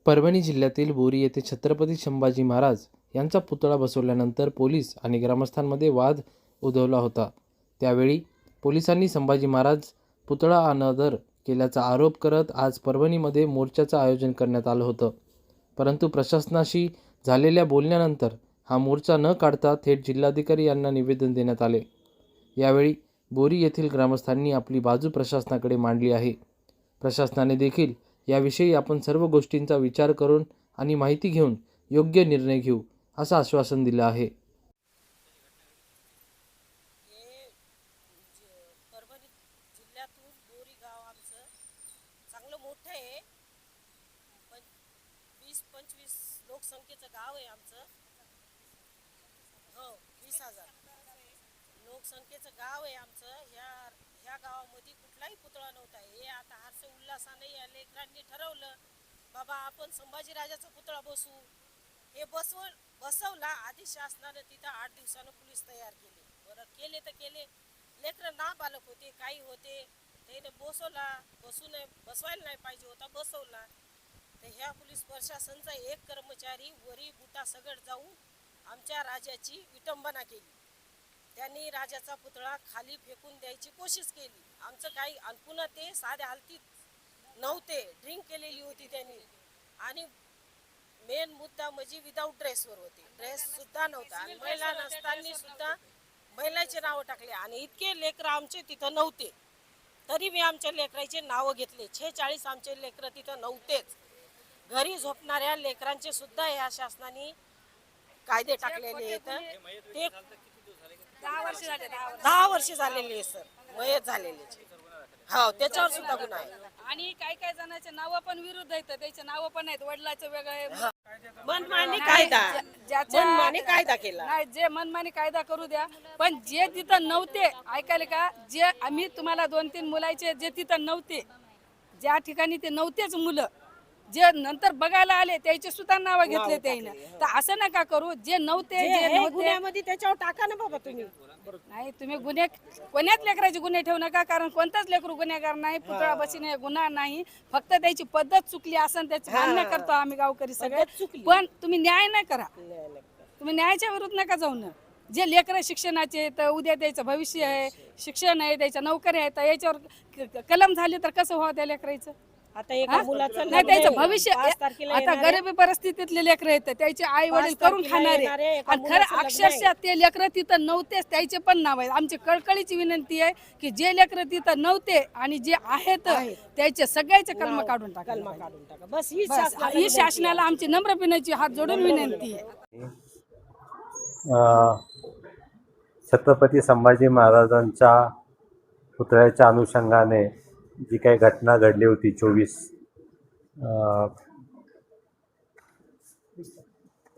परभणी जिल्ह्यातील बोरी येथे छत्रपती संभाजी महाराज यांचा पुतळा बसवल्यानंतर पोलीस आणि ग्रामस्थांमध्ये वाद उद्भवला होता। त्यावेळी पोलिसांनी संभाजी महाराज पुतळा अनादर केल्याचा आरोप करत आज परभणीमध्ये मोर्चाचं आयोजन करण्यात आलं होतं। परंतु प्रशासनाशी झालेल्या बोलण्यानंतर हा मोर्चा न काढता थेट जिल्हाधिकारी यांना निवेदन देण्यात आले। यावेळी बोरी येथील ग्रामस्थांनी आपली बाजू प्रशासनाकडे मांडली आहे। प्रशासनाने देखील याविषयी आपण सर्व गोष्टींचा विचार करून आणि माहिती घेऊन योग्य निर्णय घेऊ असं आश्वासन दिलं आहे। परभणी जिल्ह्यातून बोरी गाव आमचं चांगलं मोठं आहे। 20-25 लोकसंख्येचं गाव आहे आमचं। हो, 20,000 लोकसंख्येचं गाव आहे आमचं। ह्या गावामध्ये कुठलाही पुतळा नव्हता। हे आता हर्ष उल्हासाने या लेकरांनी ठरवलं, बाबा आपण संभाजीराजाचा पुतळा बसवू। हे बसवला आधी शासनाने। तिथं 8 दिवसानं पोलीस तयार केले। बरं केले तर केले, लेकरं नाबालक होते, काही होते, त्याने बसवायला नाही पाहिजे होता, बसवला। तर ह्या पोलीस प्रशासनचा एक कर्मचारी वरी बुटा सगळ जाऊन आमच्या राजाची विटंबना केली। त्यांनी राजाचा पुतळा खाली फेकून द्यायची कोशिश केली। आमचं काही पुन्हा ते साध्या हालतीत नव्हते, ड्रिंक केलेली होती त्यांनी। आणि मेन मुद्दा म्हणजे विदाऊट ड्रेसवर होते, ड्रेस सुद्धा नव्हता। आणि महिला नसताना सुद्धा महिलाचे नाव टाकले। आणि इतके लेकर आमचे तिथं नव्हते, तरी मी आमच्या लेकरांचे नाव घेतले। 46 आमचे लेकर तिथं नव्हतेच। घरी झोपणाऱ्या लेकरांचे सुद्धा या शासनाने कायदे टाकलेले आहेत। ते 10 वर्ष झालेले आहे सर, मयत झालेले। हो, त्याच्यावर सुद्धा गुन्हा आहे। आणि काही काही जणांचे नाव पण विरुद्ध आहेत, त्याचे नाव पण आहेत, वडिलाचं वेगळं आहे। मनमानी कायदा केला नाही, जे मनमानी कायदा करू द्या, पण जे तिथं नव्हते, ऐकायला का, जे आम्ही तुम्हाला 2-3 मुलाचे जे तिथं नव्हते, ज्या ठिकाणी ते नव्हतेच मुलं, जे नंतर बघायला आले त्याचे सुद्धा नाव घेतले त्यानं। तर असं नका करू, जे नव्हते गुन्ह्यामध्ये त्याच्यावर टाका ना बाबा तुम्ही। नाही, तुम्ही गुन्हे कोण्याच लेकराचे गुन्हे ठेवू नका, कारण कोणताच लेकरू गुन्हेगार नाही। पुतळा बसणे गुन्हा नाही, फक्त त्याची पद्धत चुकली असं त्याची मान्य करतो आम्ही गावकरी सगळे। पण तुम्ही न्याय नाही करा, तुम्ही न्यायाच्या विरुद्ध नका जाऊन। जे लेकर शिक्षणाचे तर उद्या त्याचं भविष्य आहे, शिक्षण आहे, त्याच्या नोकरी आहे, तर याच्यावर कलम झाले तर कसं व्हावं त्या लेकराचं? आता एका मुलाचं नाही, त्याचं भविष्य 5 तारखेला आता गरिबी परिस्थितीतले लेकर आहेत, त्याचे आई वडील करून खाणारे। आणि खरं अक्षरशः ते लेकर तिथं नव्हतेच, त्याचे पण नाव आहे। आमची कळकळीची विनंती आहे की जे लेकर तिथं नव्हते आणि जे आहेत त्याचे सगळ्याचे कलम काढून टाका। बस ही शासनाला आमची नम्र विनंती, हात जोडून विनंती आहे। छत्रपती संभाजी महाराजांच्या पुतळ्याच्या अनुषंगाने जी काही घटना घडली होती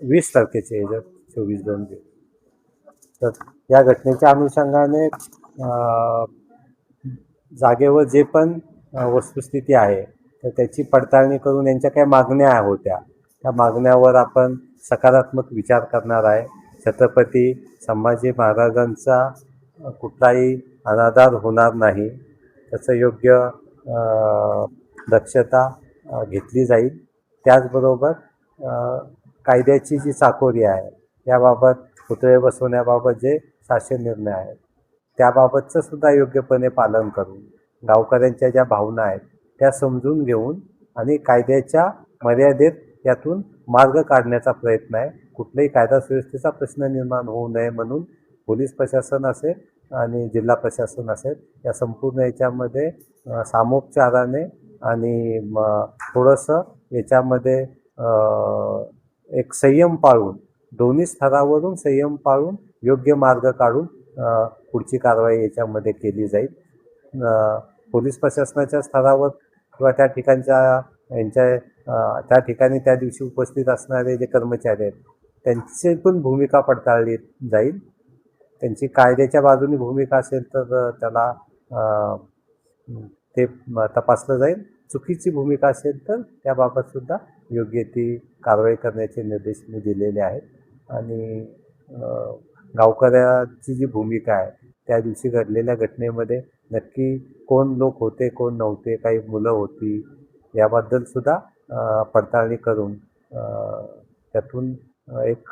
20 तारखेचे 24/2 तर या घटनेच्या अनुषंगाने जागेवर जे पण वस्तुस्थिती आहे तर त्याची पडताळणी करून यांच्या काही मागण्या होत्या, त्या मागण्यावर आपण सकारात्मक विचार करणार आहे। छत्रपती संभाजी महाराजांचा कुठलाही अनादर होणार नाही, त्याचं योग्य दक्षता घेतली जाईल। त्याचबरोबर कायद्याची जी चाकोरी आहे याबाबत, पुतळे बसवण्याबाबत जे शासन निर्णय आहेत त्याबाबतचं सुद्धा योग्यपणे पालन करून गावकऱ्यांच्या ज्या भावना आहेत त्या समजून घेऊन आणि कायद्याच्या मर्यादेत यातून मार्ग काढण्याचा प्रयत्न आहे। कुठल्याही कायदा सुव्यवस्थेचा प्रश्न निर्माण होऊ नये म्हणून पोलीस प्रशासन असेल आणि जिल्हा प्रशासन असेल, या संपूर्ण याच्यामध्ये सामोपचाराने आणि थोडंसं याच्यामध्ये एक संयम पाळून, दोन्ही स्तरावरून संयम पाळून योग्य मार्ग काढून पुढची कारवाई याच्यामध्ये केली जाईल। पोलीस प्रशासनाच्या स्तरावर किंवा त्या ठिकाणी त्या दिवशी उपस्थित असणारे जे कर्मचारी आहेत त्यांची पण भूमिका पडताळली जाईल। त्यांची कायद्याच्या बाजूने भूमिका असेल तर त्याला ते तपासलं जाईल, चुकीची भूमिका असेल तर त्याबाबतसुद्धा योग्य ती कारवाई करण्याचे निर्देश मी दिलेले आहेत। आणि गावकऱ्याची जी भूमिका आहे, त्या दिवशी घडलेल्या घटनेमध्ये नक्की कोण लोक होते, कोण नव्हते, काही मुलं होती, याबद्दलसुद्धा पडताळणी करून त्यातून एक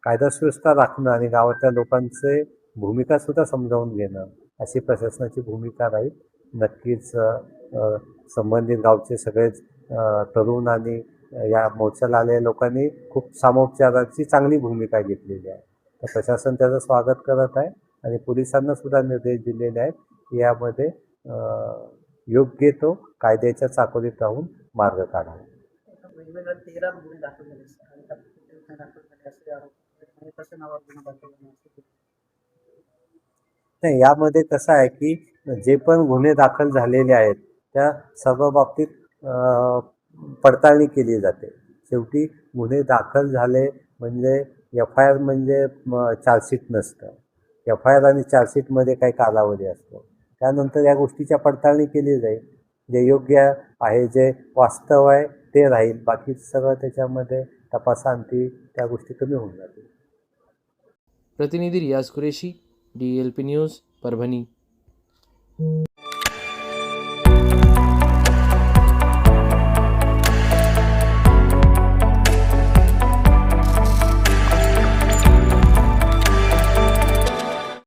कायदा सुव्यवस्था राखणं आणि गावातल्या लोकांचे भूमिकासुद्धा समजावून घेणं अशी प्रशासनाची भूमिका राहील. नक्कीच संबंधित गावचे सगळेच तरुण आणि या मोर्चाला आलेल्या लोकांनी खूप सामोपचाराची चांगली भूमिका घेतलेली आहे. तर प्रशासन त्याचं स्वागत करत आहे आणि पोलिसांना सुद्धा निर्देश दिलेले आहेत की यामध्ये योग्य तो कायद्याच्या चाकोरीत राहून मार्ग काढावा. वेगवेगळ्या 13 गुन्हे दाखल झाले आणि त्यात गुन्हे दाखल झाले असे आरोप म्हणजे कशा नावावर गुन्हे दाखल झाले असे नाही, यामध्ये कसं आहे की जे पण गुन्हे दाखल झालेले आहेत त्या सर्व बाबतीत पडताळणी केली जाते. शेवटी गुन्हे दाखल झाले म्हणजे FIR म्हणजे चार्जशीट नसतं. FIR आणि चार्जशीटमध्ये काही कालावधी असतो. त्यानंतर या गोष्टीच्या पडताळणी केली जाईल. जे योग्य आहे, जे वास्तव आहे ते राहील. बाकी सगळं त्याच्यामध्ये तपासांती त्या गोष्टी कमी होऊन जातील. प्रतिनिधी रियाज कुरेशी, DLP न्यूज, परभणी.